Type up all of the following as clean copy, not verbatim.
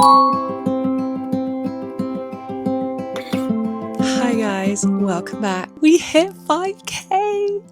Hi guys, welcome back. We hit 5k.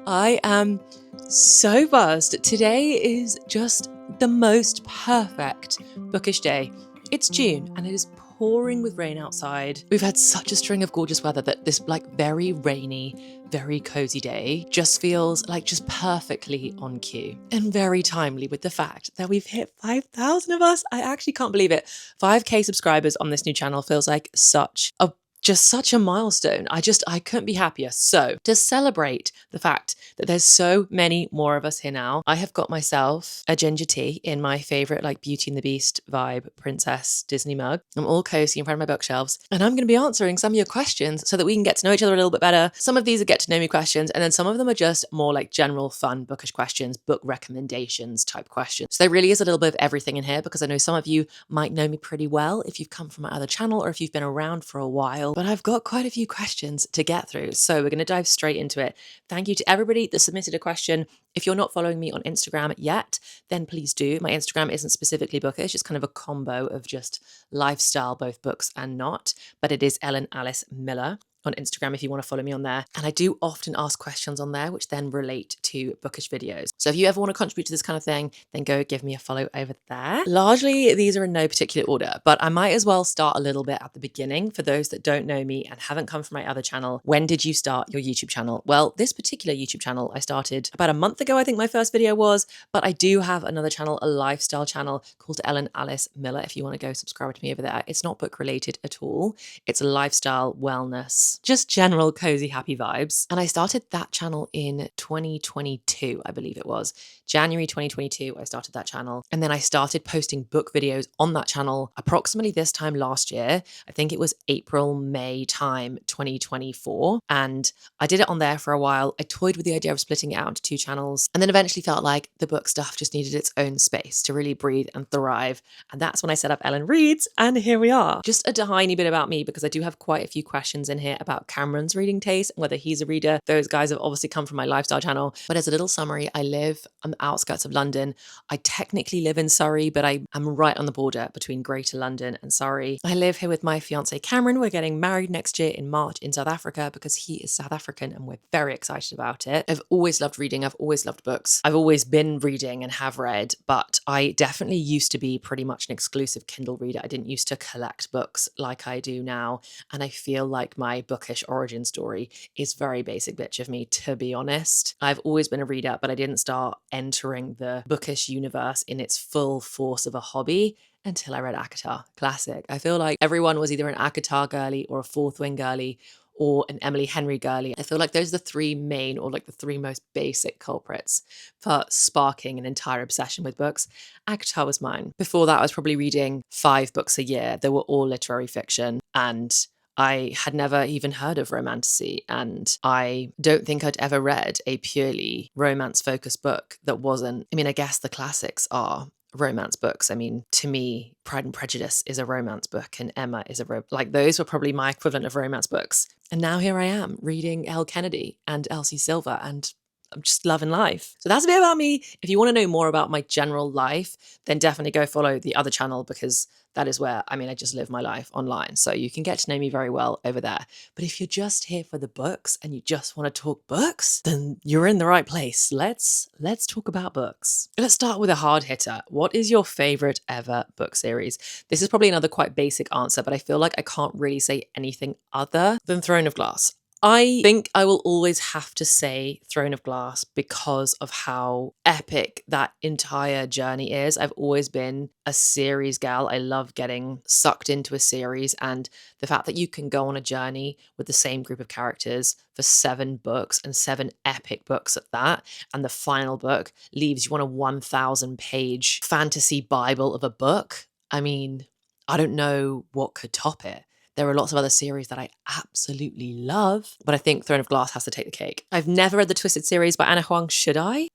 I am so buzzed. Today is just the most perfect bookish day. It's June and it is pouring with rain outside. We've had such a string of gorgeous weather that this very rainy, very cozy day just feels like just perfectly on cue and very timely with the fact that we've hit 5,000 of us. I actually can't believe it. 5k subscribers on this new channel feels like such a milestone. I couldn't be happier. So to celebrate the fact that there's so many more of us here now, I have got myself a ginger tea in my favorite Beauty and the Beast vibe princess Disney mug. I'm all cozy in front of my bookshelves and I'm going to be answering some of your questions so that we can get to know each other a little bit better. Some of these are get to know me questions and then some of them are just more general fun bookish questions, book recommendations type questions. So there really is a little bit of everything in here because I know some of you might know me pretty well if you've come from my other channel or if you've been around for a while. But I've got quite a few questions to get through, so we're going to dive straight into it. Thank you to everybody that submitted a question. If you're not following me on Instagram yet, then please do. My Instagram isn't specifically bookish, it's kind of a combo of just lifestyle, both books and not, but it is Ellen Alice Miller on Instagram if you want to follow me on there. And I do often ask questions on there which then relate to bookish videos. So if you ever want to contribute to this kind of thing, then go give me a follow over there. Largely, these are in no particular order, but I might as well start a little bit at the beginning. For those that don't know me and haven't come from my other channel, when did you start your YouTube channel? Well, this particular YouTube channel I started about a month ago, I think my first video was, but I do have another channel, a lifestyle channel called Ellen Alice Miller. If you want to go subscribe to me over there, it's not book related at all. It's a lifestyle, wellness, just general cozy happy vibes. And I started that channel in 2022, I believe it was January 2022. I started that channel and then I started posting book videos on that channel approximately this time last year. I think it was April, May time 2024. And I did it on there for a while. I toyed with the idea of splitting it out into two channels and then eventually felt like the book stuff just needed its own space to really breathe and thrive. And that's when I set up Ellen Reads and here we are. Just a tiny bit about me because I do have quite a few questions in here about Cameron's reading taste and whether he's a reader. Those guys have obviously come from my lifestyle channel. But as a little summary, I live on the outskirts of London. I technically live in Surrey, but I am right on the border between Greater London and Surrey. I live here with my fiance Cameron. We're getting married next year in March in South Africa because he is South African and we're very excited about it. I've always loved reading. I've always loved books. I've always been reading and have read, but I definitely used to be pretty much an exclusive Kindle reader. I didn't used to collect books like I do now. And I feel like my bookish origin story is very basic bitch of me, to be honest. I've always been a reader, but I didn't start entering the bookish universe in its full force of a hobby until I read ACOTAR. Classic. I feel like everyone was either an ACOTAR girly or a Fourth Wing girly or an Emily Henry girly. I feel like those are the three main or the three most basic culprits for sparking an entire obsession with books. ACOTAR was mine. Before that, I was probably reading 5 books a year. They were all literary fiction and I had never even heard of romantasy, and I don't think I'd ever read a purely romance-focused book that wasn't, I guess the classics are romance books. To me, Pride and Prejudice is a romance book and Emma is those were probably my equivalent of romance books. And now here I am reading Elle Kennedy and Elsie Silver and I'm just loving life. So that's a bit about me. If you want to know more about my general life, then definitely go follow the other channel because that is where, I just live my life online. So you can get to know me very well over there. But if you're just here for the books and you just want to talk books, then you're in the right place. Let's talk about books. Let's start with a hard hitter. What is your favorite ever book series? This is probably another quite basic answer, but I feel like I can't really say anything other than Throne of Glass. I think I will always have to say Throne of Glass because of how epic that entire journey is. I've always been a series gal. I love getting sucked into a series and the fact that you can go on a journey with the same group of characters for 7 books and 7 epic books at that. And the final book leaves you on a 1,000-page fantasy Bible of a book. I don't know what could top it. There are lots of other series that I absolutely love, but I think Throne of Glass has to take the cake. I've never read the Twisted series by Anna Huang. Should I?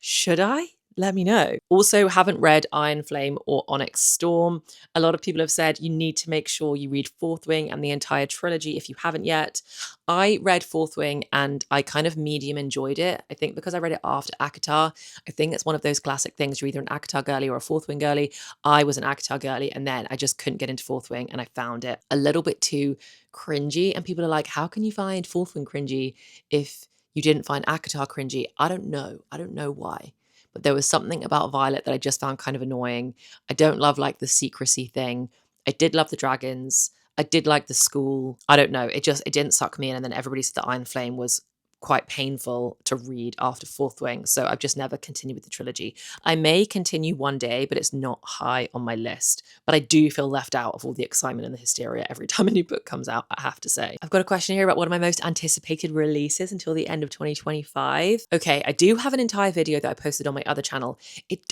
let me know. Also, haven't read Iron Flame or Onyx Storm. A lot of people have said you need to make sure you read Fourth Wing and the entire trilogy if you haven't yet. I read Fourth Wing and I kind of medium enjoyed it. I think because I read it after ACOTAR, I think it's one of those classic things. You're either an ACOTAR girly or a Fourth Wing girly. I was an ACOTAR girly, and then I just couldn't get into Fourth Wing, and I found it a little bit too cringy. And people are like, how can you find Fourth Wing cringy if you didn't find ACOTAR cringy? I don't know. I don't know why. But there was something about Violet that I just found kind of annoying. I don't love like the secrecy thing. I did love the dragons. I did like the school. I don't know. It didn't suck me in. And then everybody said that Iron Flame was quite painful to read after Fourth Wing. So I've just never continued with the trilogy. I may continue one day, but it's not high on my list. But I do feel left out of all the excitement and the hysteria every time a new book comes out, I have to say. I've got a question here about one of my most anticipated releases until the end of 2025. Okay, I do have an entire video that I posted on my other channel.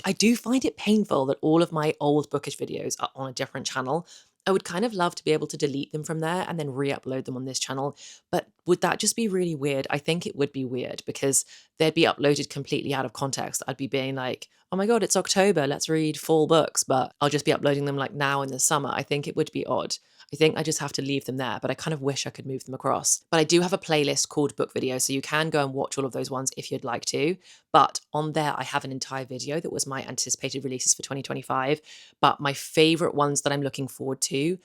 I do find it painful that all of my old Bookish videos are on a different channel. I would kind of love to be able to delete them from there and then re-upload them on this channel. But would that just be really weird? I think it would be weird because they'd be uploaded completely out of context. I'd be being like, oh my God, it's October, let's read fall books, but I'll just be uploading them like now in the summer. I think it would be odd. I think I just have to leave them there, but I kind of wish I could move them across. But I do have a playlist called Book Video, so you can go and watch all of those ones if you'd like to. But on there, I have an entire video that was my anticipated releases for 2025. But my favorite ones that I'm looking forward to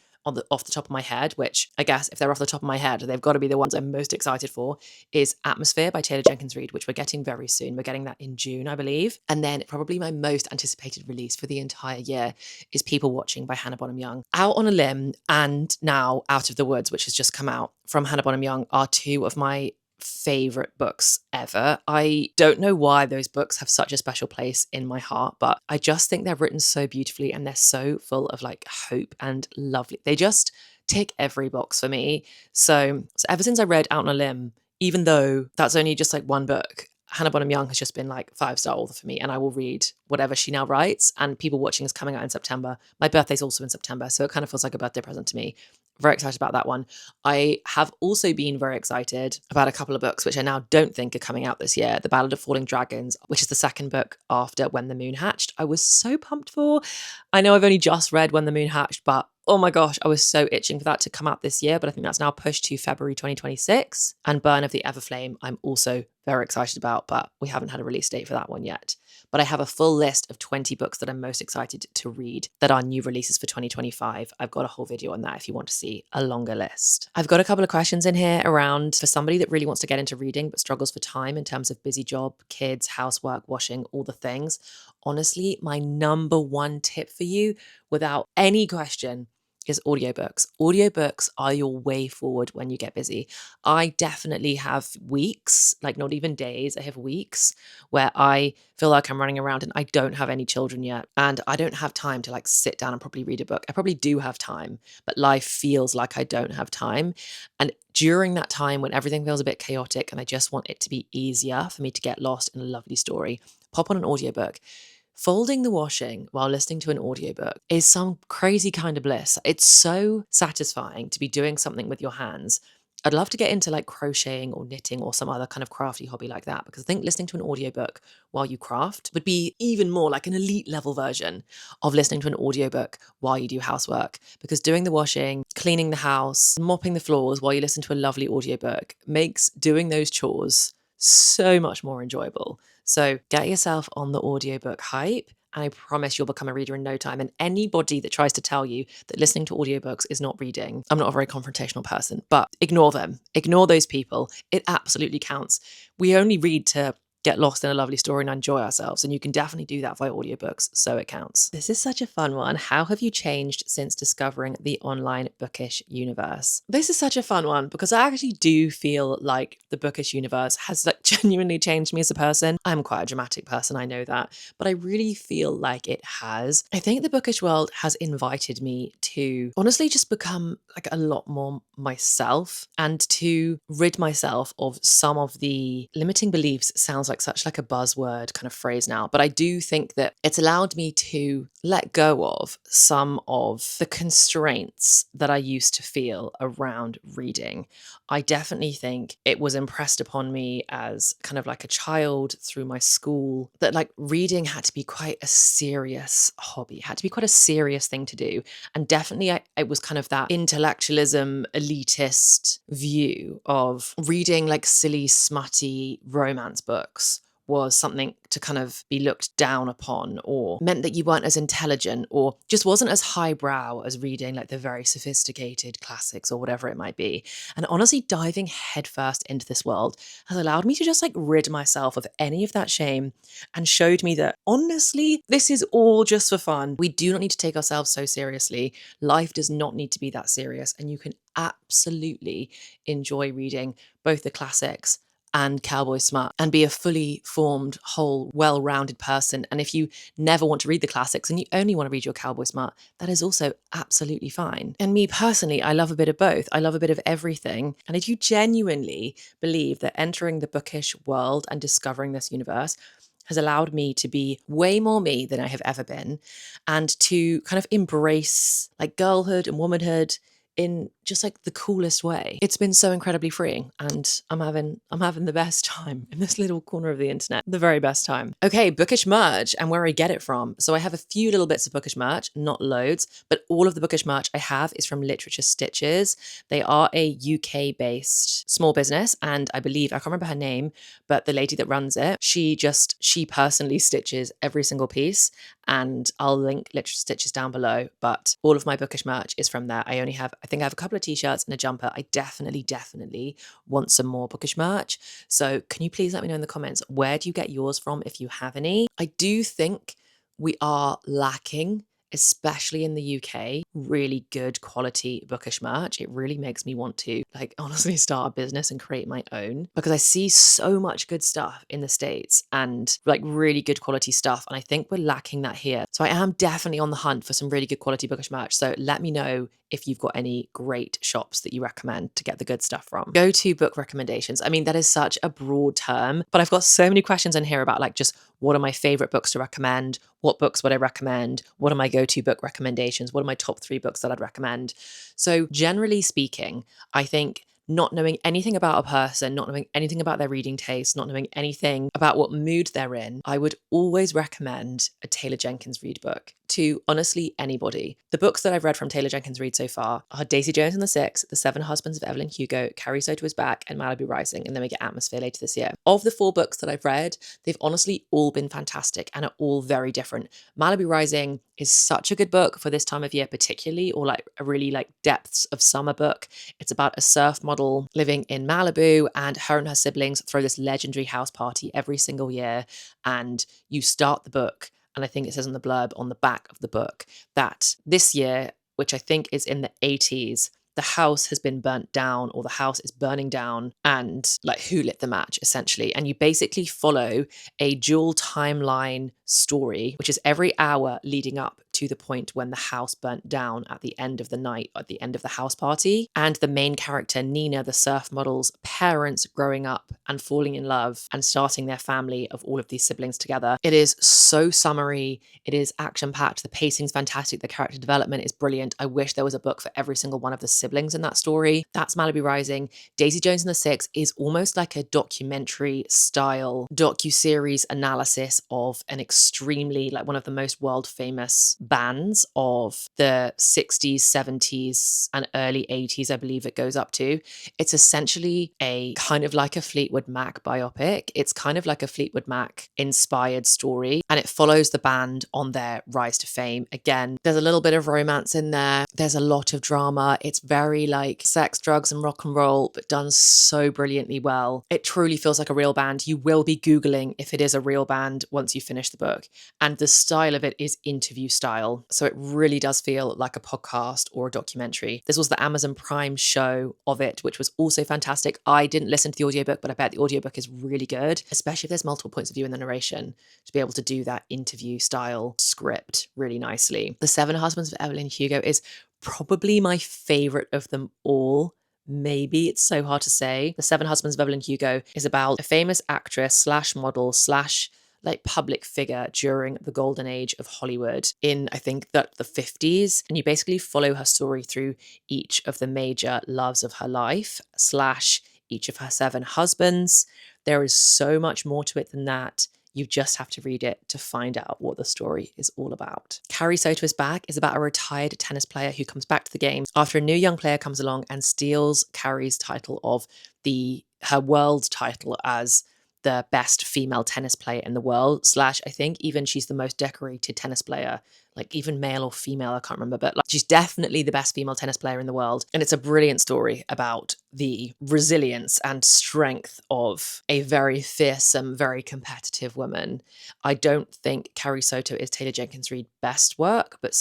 off the top of my head, which I guess if they're off the top of my head, they've got to be the ones I'm most excited for, is Atmosphere by Taylor Jenkins Reid, which we're getting very soon. We're getting that in June, I believe. And then probably my most anticipated release for the entire year is People Watching by Hannah Bonham Young. Out on a Limb and now Out of the Woods, which has just come out from Hannah Bonham Young, are two of my favorite books ever. I don't know why those books have such a special place in my heart, but I just think they're written so beautifully and they're so full of like hope and lovely. They just tick every box for me. So ever since I read Out on a Limb, even though that's only just like one book, Hannah Bonham Young has just been like 5-star author for me, and I will read whatever she now writes. And People Watching is coming out in September. My birthday's also in September, so it kind of feels like a birthday present to me. Very excited about that one. I have also been very excited about a couple of books which I now don't think are coming out this year. The Ballad of Falling Dragons, which is the second book after When the Moon Hatched. I was so pumped for. I know I've only just read When the Moon Hatched, but oh my gosh, I was so itching for that to come out this year, but I think that's now pushed to February 2026. And Burn of the Everflame, I'm also very excited about, but we haven't had a release date for that one yet. But I have a full list of 20 books that I'm most excited to read that are new releases for 2025. I've got a whole video on that if you want to see a longer list. I've got a couple of questions in here around for somebody that really wants to get into reading but struggles for time in terms of busy job, kids, housework, washing, all the things. Honestly, my number one tip for you, without any question, is audiobooks. Audiobooks are your way forward when you get busy. I definitely have weeks, like not even days, I have weeks where I feel like I'm running around and I don't have any children yet. And I don't have time to like sit down and probably read a book. I probably do have time, but life feels like I don't have time. And during that time when everything feels a bit chaotic and I just want it to be easier for me to get lost in a lovely story, pop on an audiobook. Folding the washing while listening to an audiobook is some crazy kind of bliss. It's so satisfying to be doing something with your hands. I'd love to get into like crocheting or knitting or some other kind of crafty hobby like that, because I think listening to an audiobook while you craft would be even more like an elite level version of listening to an audiobook while you do housework, because doing the washing, cleaning the house, mopping the floors while you listen to a lovely audiobook makes doing those chores so much more enjoyable. So get yourself on the audiobook hype, and I promise you'll become a reader in no time. And anybody that tries to tell you that listening to audiobooks is not reading, I'm not a very confrontational person, but ignore them. Ignore those people. It absolutely counts. We only read to get lost in a lovely story and enjoy ourselves, and you can definitely do that via audiobooks, so it counts. This is such a fun one. How have you changed since discovering the online Bookish universe? This is such a fun one because I actually do feel like the Bookish universe has like genuinely changed me as a person. I'm quite a dramatic person, I know that, but I really feel like it has. I think the Bookish world has invited me to honestly just become like a lot more myself and to rid myself of some of the limiting beliefs. Sounds like such like a buzzword kind of phrase now, but I do think that it's allowed me to let go of some of the constraints that I used to feel around reading. I definitely think it was impressed upon me as kind of like a child through my school that like reading had to be quite a serious hobby, had to be quite a serious thing to do. And definitely it was kind of that intellectualism, elitist view of reading like silly, smutty romance books was something to kind of be looked down upon, or meant that you weren't as intelligent, or just wasn't as highbrow as reading like the very sophisticated classics or whatever it might be. And honestly, diving headfirst into this world has allowed me to just like rid myself of any of that shame and showed me that honestly, this is all just for fun. We do not need to take ourselves so seriously. Life does not need to be that serious, and you can absolutely enjoy reading both the classics and cowboy smut and be a fully formed, whole, well-rounded person. And if you never want to read the classics and you only want to read your cowboy smut, that is also absolutely fine. And me personally, I love a bit of both. I love a bit of everything. And if you genuinely believe that entering the bookish world and discovering this universe has allowed me to be way more me than I have ever been, and to kind of embrace like girlhood and womanhood in just like the coolest way. It's been so incredibly freeing, and I'm having the best time in this little corner of the internet. The very best time. Okay, bookish merch and where I get it from. So I have a few little bits of bookish merch, not loads, but all of the bookish merch I have is from Literature Stitches. They are a UK based small business, and I believe, I can't remember her name, but the lady that runs it, she personally stitches every single piece, and I'll link Literature Stitches down below, but all of my bookish merch is from there. I think I have a couple of t-shirts and a jumper. I definitely want some more bookish merch. So can you please let me know in the comments, where do you get yours from if you have any? I do think we are lacking, especially in the UK, really good quality bookish merch. It really makes me want to like honestly start a business and create my own, because I see so much good stuff in the States and like really good quality stuff. And I think we're lacking that here. So I am definitely on the hunt for some really good quality bookish merch. So let me know if you've got any great shops that you recommend to get the good stuff from. Go to book recommendations. I mean, that is such a broad term, but I've got so many questions in here about like just what are my favorite books to recommend? What books would I recommend? What are my go-to book recommendations? What are my top 3 books that I'd recommend? So generally speaking, I think not knowing anything about a person, not knowing anything about their reading taste, not knowing anything about what mood they're in, I would always recommend a Taylor Jenkins Reid book to honestly anybody. The books that I've read from Taylor Jenkins Reid so far are Daisy Jones and the Six, The Seven Husbands of Evelyn Hugo, Carrie So to His Back, and Malibu Rising, and then we get Atmosphere later this year. Of the 4 books that I've read, they've honestly all been fantastic and are all very different. Malibu Rising is such a good book for this time of year particularly, or like a really like depths of summer book. It's about a surf model living in Malibu, and her siblings throw this legendary house party every single year, and you start the book, and I think it says on the blurb on the back of the book that this year, which I think is in the 80s, the house has been burnt down, or the house is burning down, and like who lit the match essentially. And you basically follow a dual timeline story, which is every hour leading up to the point when the house burnt down at the end of the night, at the end of the house party. And the main character, Nina, the surf model's parents growing up and falling in love and starting their family of all of these siblings together. It is so summery. It is action-packed. The pacing's fantastic. The character development is brilliant. I wish there was a book for every single one of the siblings in that story. That's Malibu Rising. Daisy Jones and the Six is almost like a documentary style docu-series analysis of an extremely, like one of the most world famous bands of the 60s, 70s, and early 80s, I believe it goes up to. It's essentially a kind of like a Fleetwood Mac biopic. It's kind of like a Fleetwood Mac inspired story, and it follows the band on their rise to fame. Again, there's a little bit of romance in there. There's a lot of drama. It's very like sex, drugs, and rock and roll, but done so brilliantly well. It truly feels like a real band. You will be Googling if it is a real band once you finish the book. And the style of it is interview style. So it really does feel like a podcast or a documentary. This was the Amazon Prime show of it, which was also fantastic. I didn't listen to the audiobook, but I bet the audiobook is really good, especially if there's multiple points of view in the narration, to be able to do that interview style script really nicely. The Seven Husbands of Evelyn Hugo is probably my favorite of them all. maybe. It's so hard to say. The Seven Husbands of Evelyn Hugo is about a famous actress slash model slash like public figure during the golden age of Hollywood in, I think, that the 50s. And you basically follow her story through each of the major loves of her life slash each of her seven husbands. There is so much more to it than that. You just have to read it to find out what the story is all about. Carrie Soto is Back is about a retired tennis player who comes back to the game after a new young player comes along and steals Carrie's title of her world title as the best female tennis player in the world, slash I think even she's the most decorated tennis player, like even male or female, I can't remember, but like she's definitely the best female tennis player in the world. And it's a brilliant story about the resilience and strength of a very fearsome, very competitive woman. I don't think Carrie Soto is Taylor Jenkins Reid's best work, but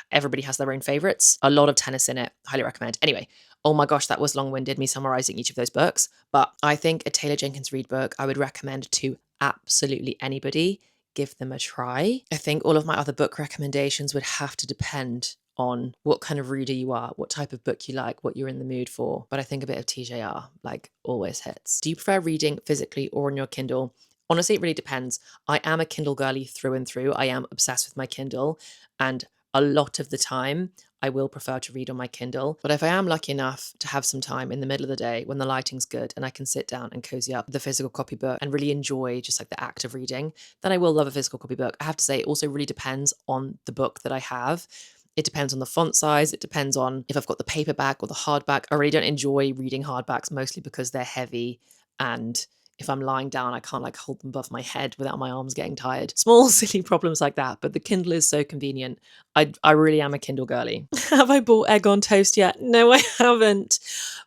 everybody has their own favorites. A lot of tennis in it. Highly recommend. Anyway, oh my gosh, that was long-winded, me summarizing each of those books. But I think a Taylor Jenkins Reid book I would recommend to absolutely anybody. Give them a try. I think all of my other book recommendations would have to depend on what kind of reader you are, what type of book you like, what you're in the mood for. But I think a bit of TJR, like, always hits. Do you prefer reading physically or on your Kindle? Honestly, it really depends. I am a Kindle girly through and through. I am obsessed with my Kindle, and a lot of the time I will prefer to read on my Kindle. But if I am lucky enough to have some time in the middle of the day when the lighting's good and I can sit down and cozy up the physical copy book and really enjoy just like the act of reading, then I will love a physical copy book. I have to say, it also really depends on the book that I have. It depends on the font size. It depends on if I've got the paperback or the hardback. I really don't enjoy reading hardbacks, mostly because they're heavy, and if I'm lying down, I can't like hold them above my head without my arms getting tired. Small, silly problems like that. But the Kindle is so convenient. I really am a Kindle girly. Have I bought Egg on Toast yet? No, I haven't.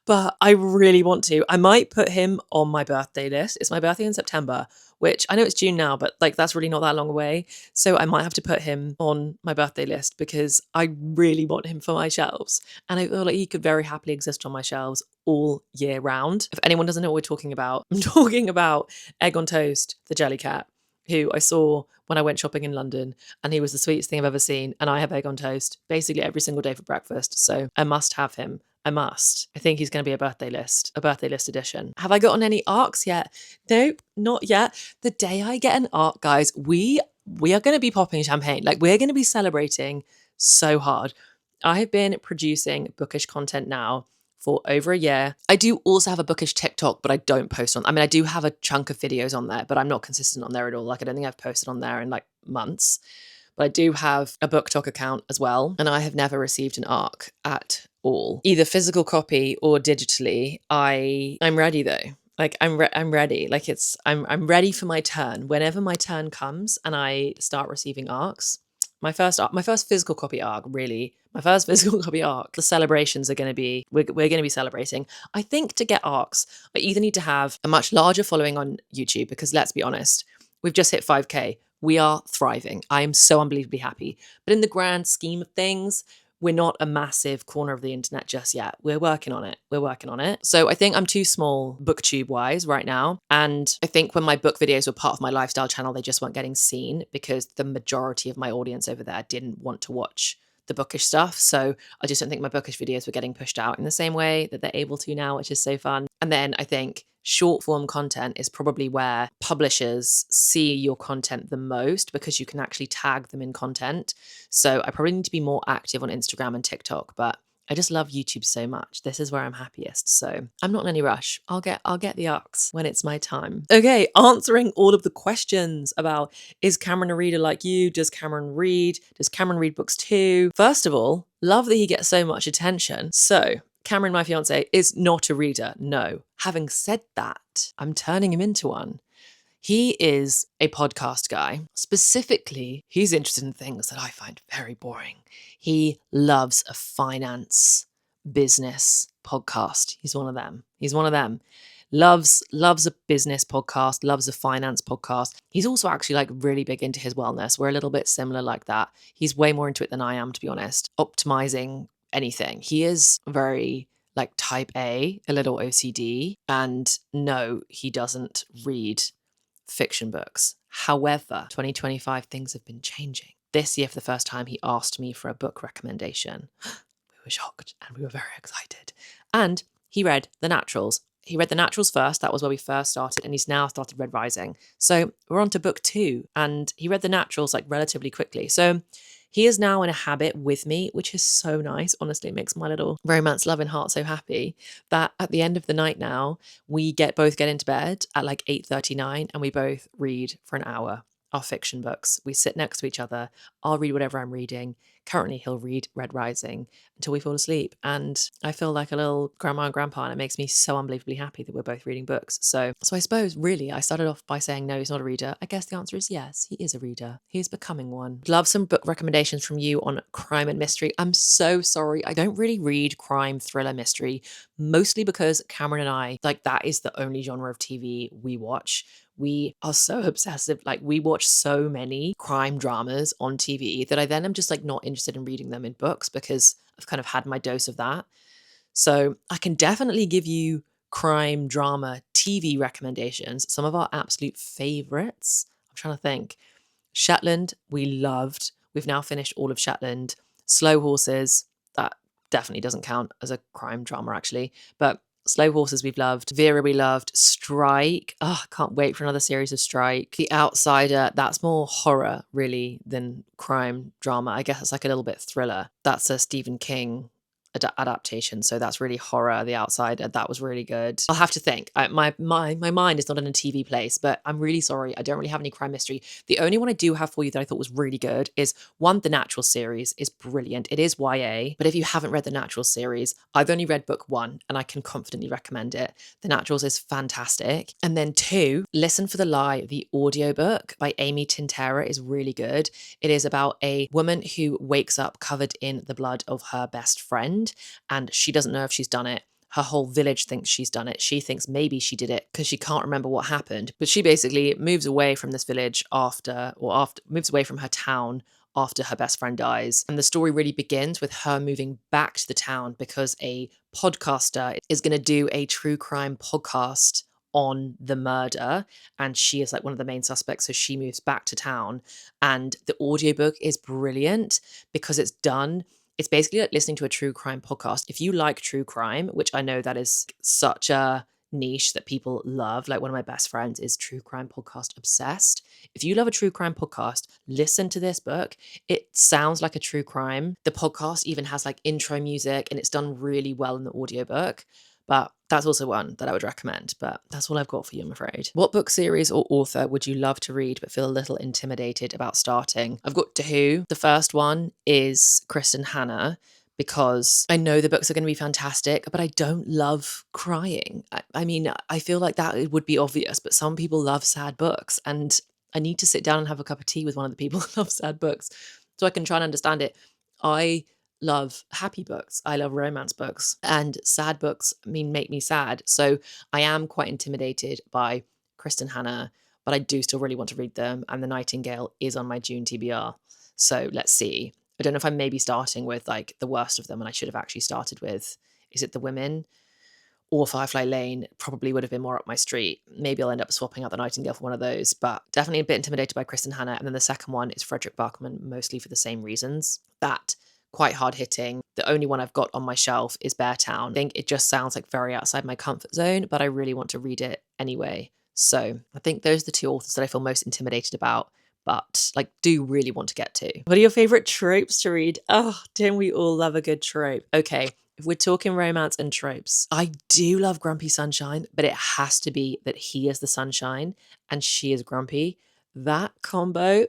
But I really want to. I might put him on my birthday list. It's my birthday in September, which I know it's June now, but like that's really not that long away. So I might have to put him on my birthday list because I really want him for my shelves. And I feel like he could very happily exist on my shelves all year round. If anyone doesn't know what we're talking about, I'm talking about Egg on Toast, the jelly cat, who I saw when I went shopping in London, and he was the sweetest thing I've ever seen. And I have egg on toast basically every single day for breakfast. So I must have him. I must. I think he's going to be a birthday list edition. Have I gotten any arcs yet? Nope, not yet. The day I get an arc, guys, we are going to be popping champagne. Like, we're going to be celebrating so hard. I have been producing bookish content now for over a year. I do also have a bookish TikTok, but I don't post on. I mean, I do have a chunk of videos on there, but I'm not consistent on there at all. Like, I don't think I've posted on there in like months. But I do have a BookTok account as well, and I have never received an ARC at all, either physical copy or digitally. I'm ready though. Like I'm ready. Like I'm ready for my turn. Whenever my turn comes and I start receiving ARCs, my first physical copy ARC, really. My first physical copy ARC, the celebrations are going to be, we're going to be celebrating. I think to get ARCs, I either need to have a much larger following on YouTube, because let's be honest, we've just hit 5K. We are thriving. I am so unbelievably happy. But in the grand scheme of things, we're not a massive corner of the internet just yet. We're working on it. So I think I'm too small Booktube wise right now. And I think when my book videos were part of my lifestyle channel, they just weren't getting seen because the majority of my audience over there didn't want to watch the bookish stuff. So I just don't think my bookish videos were getting pushed out in the same way that they're able to now, which is so fun. And then I think short form content is probably where publishers see your content the most, because you can actually tag them in content. So I probably need to be more active on Instagram and TikTok, but I just love YouTube so much. This is where I'm happiest. So I'm not in any rush. I'll get the arcs when it's my time. Okay, answering all of the questions about, is Cameron a reader like you? Does Cameron read? Does Cameron read books too? First of all, love that he gets so much attention. So Cameron, my fiance, is not a reader. No. Having said that, I'm turning him into one. He is a podcast guy. Specifically, he's interested in things that I find very boring. He loves a finance business podcast. He's one of them. Loves a business podcast, loves a finance podcast. He's also actually like really big into his wellness. We're a little bit similar like that. He's way more into it than I am, to be honest. Optimizing anything. He is very like type A, a little OCD, and no, he doesn't read fiction books. However, 2025, things have been changing. This year, for the first time, he asked me for a book recommendation. We were shocked and we were very excited. And he read The Naturals. He read The Naturals first. That was where we first started. And he's now started Red Rising. So we're on to book 2. And he read The Naturals like relatively quickly. So he is now in a habit with me, which is so nice. Honestly, it makes my little romance loving heart so happy that at the end of the night now, we both get into bed at like 8:39 and we both read for an hour our fiction books. We sit next to each other. I'll read whatever I'm reading. Currently, he'll read Red Rising until we fall asleep. And I feel like a little grandma and grandpa, and it makes me so unbelievably happy that we're both reading books. So I suppose, really, I started off by saying, no, he's not a reader. I guess the answer is yes, he is a reader. He's becoming one. Love some book recommendations from you on crime and mystery. I'm so sorry. I don't really read crime, thriller, mystery, mostly because Cameron and I, like, that is the only genre of TV we watch. We are so obsessive. Like, we watch so many crime dramas on TV that I then am just like not interested in reading them in books because I've kind of had my dose of that. So I can definitely give you crime drama TV recommendations. Some of our absolute favorites. I'm trying to think. Shetland, we loved. We've now finished all of Shetland. Slow Horses, that definitely doesn't count as a crime drama, actually. But Slow Horses we've loved. Vera we loved. Strike. Oh, I can't wait for another series of Strike. The Outsider, that's more horror, really, than crime drama. I guess it's like a little bit thriller. That's a Stephen King adaptation, so that's really horror. The Outsider, that was really good. I'll have to think. My mind is not in a TV place, but I'm really sorry, I don't really have any crime mystery. The only one I do have for you that I thought was really good is one. The Natural series is brilliant. It is YA, but if you haven't read the Natural series, I've only read book 1 and I can confidently recommend it. The Naturals is fantastic. And then 2, Listen for the Lie, the audiobook by Amy Tintera, is really good. It is about a woman who wakes up covered in the blood of her best friend, and she doesn't know if she's done it. Her whole village thinks she's done it. She thinks maybe she did it because she can't remember what happened. But she basically moves away from this village moves away from her town after her best friend dies. And the story really begins with her moving back to the town because a podcaster is going to do a true crime podcast on the murder, and she is like one of the main suspects, so she moves back to town. And the audiobook is brilliant because it's basically like listening to a true crime podcast. If you like true crime, which I know that is such a niche that people love, like one of my best friends is true crime podcast obsessed. If you love a true crime podcast, listen to this book. It sounds like a true crime. The podcast even has like intro music and it's done really well in the audiobook. But that's also one that I would recommend. But that's all I've got for you, I'm afraid. What book series or author would you love to read but feel a little intimidated about starting? I've got 2. The first one is Kristen Hanna, because I know the books are going to be fantastic, but I don't love crying. I mean, I feel like that it would be obvious, but some people love sad books, and I need to sit down and have a cup of tea with one of the people who love sad books so I can try and understand it. I love happy books. I love romance books, and sad books make me sad. So I am quite intimidated by Kristen Hanna, but I do still really want to read them. And The Nightingale is on my June TBR. So let's see. I don't know if I'm maybe starting with like the worst of them, and I should have actually started with, is it The Women or Firefly Lane? Probably would have been more up my street. Maybe I'll end up swapping out The Nightingale for one of those, but definitely a bit intimidated by Kristen Hanna. And then the second one is Frederick Bachman, mostly for the same reasons. That quite hard hitting. The only one I've got on my shelf is Beartown. I think it just sounds like very outside my comfort zone, but I really want to read it anyway. So I think those are the 2 authors that I feel most intimidated about, but like do really want to get to. What are your favorite tropes to read? Oh, don't we all love a good trope? Okay, if we're talking romance and tropes, I do love Grumpy Sunshine, but it has to be that he is the sunshine and she is grumpy. That combo,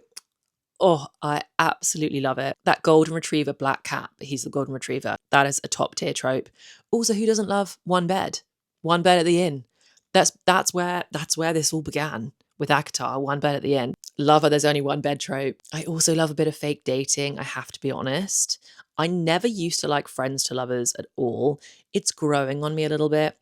oh, I absolutely love it. That golden retriever black cat, but he's the golden retriever. That is a top tier trope. Also, who doesn't love one bed? One bed at the inn. That's where this all began with ACOTAR, one bed at the inn. Love There's Only One Bed trope. I also love a bit of fake dating, I have to be honest. I never used to like friends to lovers at all. It's growing on me a little bit.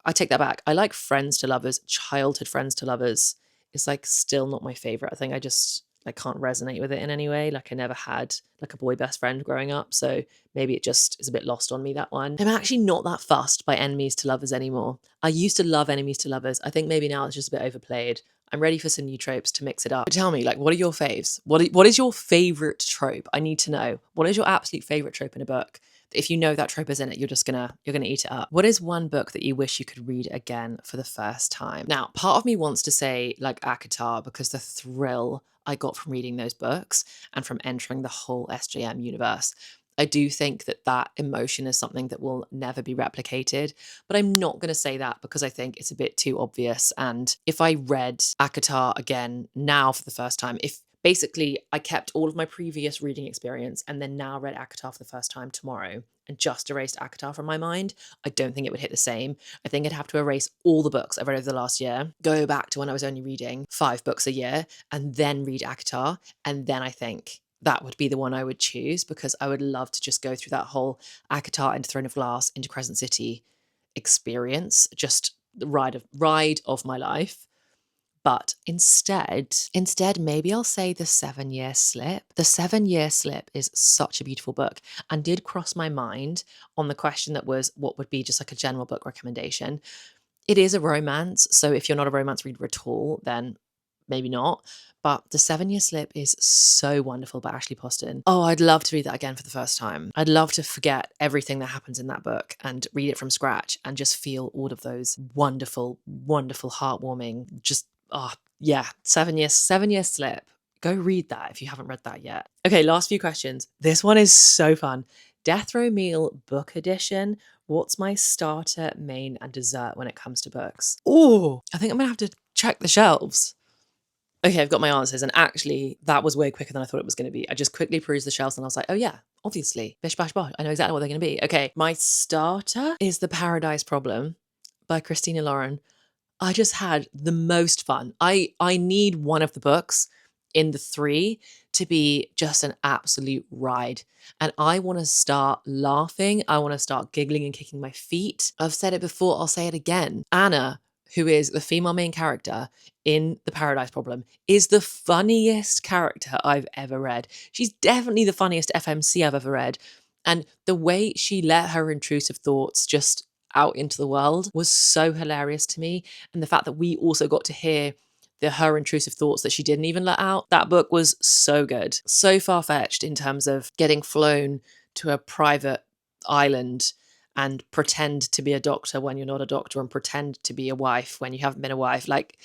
I take that back. I like friends to lovers, childhood friends to lovers. It's like still not my favorite. I think I can't resonate with it in any way. Like I never had like a boy best friend growing up. So maybe it just is a bit lost on me, that one. I'm actually not that fussed by enemies to lovers anymore. I used to love enemies to lovers. I think maybe now it's just a bit overplayed. I'm ready for some new tropes to mix it up. But tell me, like, what are your faves? What is your favorite trope? I need to know. What is your absolute favorite trope in a book if you know that trope is in it, you're gonna eat it up. What is one book that you wish you could read again for the first time? Now, part of me wants to say like ACOTAR, because the thrill I got from reading those books and from entering the whole SJM universe. I do think that that emotion is something that will never be replicated, but I'm not going to say that because I think it's a bit too obvious. And if I read ACOTAR again now for the first time, if basically I kept all of my previous reading experience and then now read ACOTAR for the first time tomorrow and just erased ACOTAR from my mind, I don't think it would hit the same. I think I'd have to erase all the books I've read over the last year, go back to when I was only reading 5 books a year, and then read ACOTAR. And then I think that would be the one I would choose, because I would love to just go through that whole ACOTAR into Throne of Glass into Crescent City experience, just the ride of my life. But instead, maybe I'll say The 7-Year Slip. The 7-Year Slip is such a beautiful book and did cross my mind on the question that was what would be just like a general book recommendation. It is a romance, so if you're not a romance reader at all, then maybe not. But The 7-Year Slip is so wonderful by Ashley Poston. Oh, I'd love to read that again for the first time. I'd love to forget everything that happens in that book and read it from scratch and just feel all of those wonderful, wonderful, heartwarming, just, oh, yeah, 7-Year Slip. Go read that if you haven't read that yet. Okay, last few questions. This one is so fun. Death Row Meal Book Edition. What's my starter, main, and dessert when it comes to books? Oh, I think I'm going to have to check the shelves. Okay, I've got my answers. And actually, that was way quicker than I thought it was going to be. I just quickly perused the shelves and I was like, oh yeah, obviously. Bish, bash, bosh. I know exactly what they're going to be. Okay, my starter is The Paradise Problem by Christina Lauren. I just had the most fun. I need one of the books in the 3 to be just an absolute ride. And I want to start laughing. I want to start giggling and kicking my feet. I've said it before, I'll say it again. Anna, who is the female main character in The Paradise Problem, is the funniest character I've ever read. She's definitely the funniest FMC I've ever read. And the way she let her intrusive thoughts just out into the world was so hilarious to me. And the fact that we also got to hear her intrusive thoughts that she didn't even let out, that book was so good. So far-fetched in terms of getting flown to a private island and pretend to be a doctor when you're not a doctor and pretend to be a wife when you haven't been a wife. Like,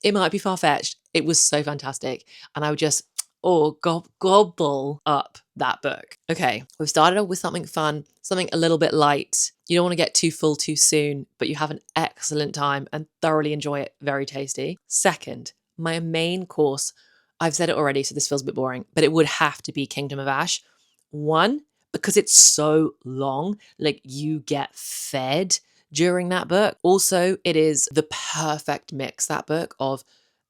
it might be far-fetched. It was so fantastic. And I would just, gobble up that book. Okay, we've started off with something fun, something a little bit light. You don't want to get too full too soon, but you have an excellent time and thoroughly enjoy it. Very tasty. Second, my main course, I've said it already, so this feels a bit boring, but it would have to be Kingdom of Ash. One, because it's so long, like you get fed during that book. Also, it is the perfect mix, that book, of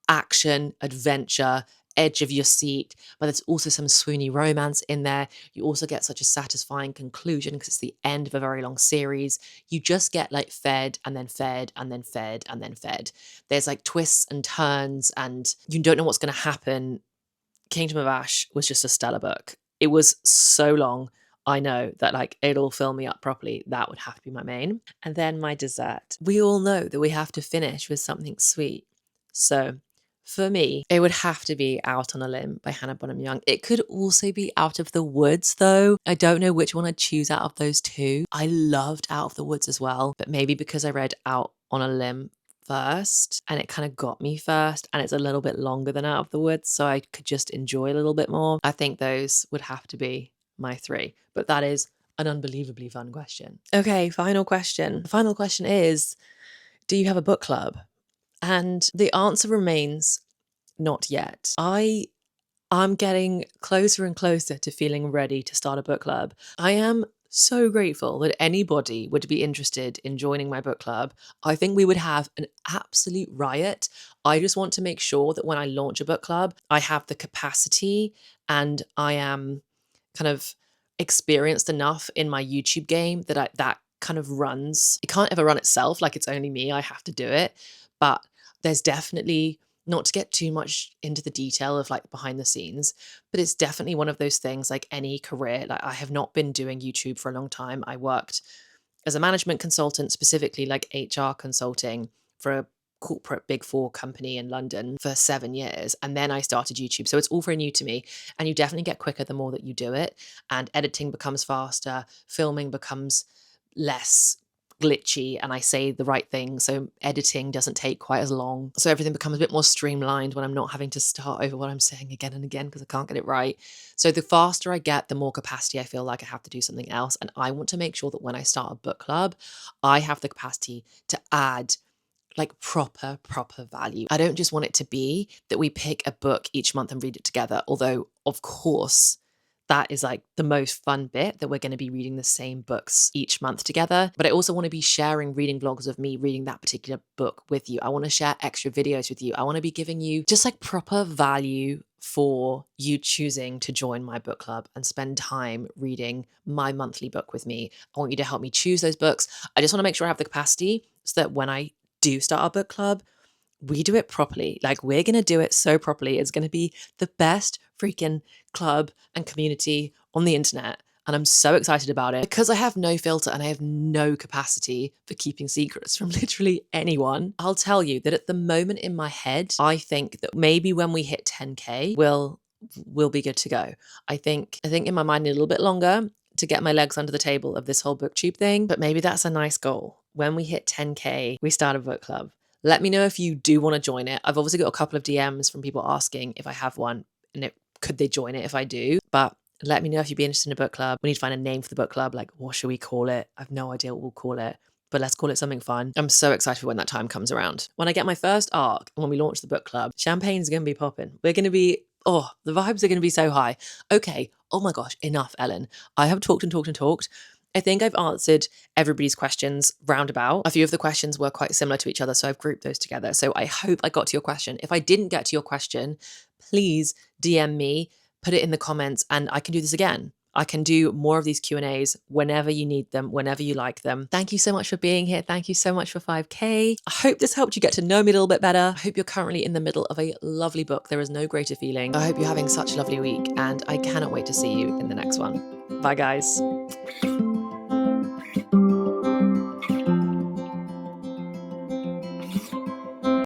action, adventure, edge of your seat, but there's also some swoony romance in there. You also get such a satisfying conclusion because it's the end of a very long series. You just get like fed and then fed and then fed and then fed. There's like twists and turns and you don't know what's going to happen. Kingdom of Ash was just a stellar book. It was so long. I know that like it'll fill me up properly. That would have to be my main. And then my dessert. We all know that we have to finish with something sweet. So for me, it would have to be Out on a Limb by Hannah Bonham Young. It could also be Out of the Woods, though. I don't know which one I'd choose out of those two. I loved Out of the Woods as well, but maybe because I read Out on a Limb first and it kind of got me first and it's a little bit longer than Out of the Woods, so I could just enjoy a little bit more. I think those would have to be my 3, but that is an unbelievably fun question. Okay, final question. The final question is, do you have a book club? And the answer remains not yet. I'm getting closer and closer to feeling ready to start a book club. I am so grateful that anybody would be interested in joining my book club. I think we would have an absolute riot. I just want to make sure that when I launch a book club, I have the capacity and I am kind of experienced enough in my YouTube game that that kind of runs. It can't ever run itself, like it's only me, I have to do it. But there's definitely, not to get too much into the detail of like behind the scenes, but it's definitely one of those things like any career. Like I have not been doing YouTube for a long time. I worked as a management consultant, specifically like HR consulting for corporate Big Four company in London for 7 years, and then I started YouTube. So it's all very new to me, and you definitely get quicker the more that you do it, and editing becomes faster, filming becomes less glitchy, and I say the right thing, so editing doesn't take quite as long. So everything becomes a bit more streamlined when I'm not having to start over what I'm saying again and again because I can't get it right. So the faster I get, the more capacity I feel like I have to do something else. And I want to make sure that when I start a book club, I have the capacity to add like proper value. I don't just want it to be that we pick a book each month and read it together, although of course that is like the most fun bit, that we're going to be reading the same books each month together. But I also want to be sharing reading vlogs of me reading that particular book with you. I want to share extra videos with you. I want to be giving you just like proper value for you choosing to join my book club and spend time reading my monthly book with me. I want you to help me choose those books. I just want to make sure I have the capacity so that when I do start our book club, we do it properly. Like, we're going to do it so properly. It's going to be the best freaking club and community on the internet. And I'm so excited about it because I have no filter and I have no capacity for keeping secrets from literally anyone. I'll tell you that at the moment in my head, I think that maybe when we hit 10K, we'll be good to go. I think in my mind a little bit longer to get my legs under the table of this whole Booktube thing, but maybe that's a nice goal. When we hit 10K, we start a book club. Let me know if you do want to join it. I've obviously got a couple of DMs from people asking if I have one and could they join it if I do. But let me know if you'd be interested in a book club. We need to find a name for the book club. Like, what should we call it? I have no idea what we'll call it, but let's call it something fun. I'm so excited for when that time comes around. When I get my first arc and when we launch the book club, champagne's going to be popping. We're going to be, the vibes are going to be so high. Okay. Oh my gosh. Enough, Ellen. I have talked and talked and talked. I think I've answered everybody's questions roundabout. A few of the questions were quite similar to each other, so I've grouped those together. So I hope I got to your question. If I didn't get to your question, please DM me, put it in the comments, and I can do this again. I can do more of these Q&As whenever you need them, whenever you like them. Thank you so much for being here. Thank you so much for 5K. I hope this helped you get to know me a little bit better. I hope you're currently in the middle of a lovely book. There is no greater feeling. I hope you're having such a lovely week, and I cannot wait to see you in the next one. Bye, guys.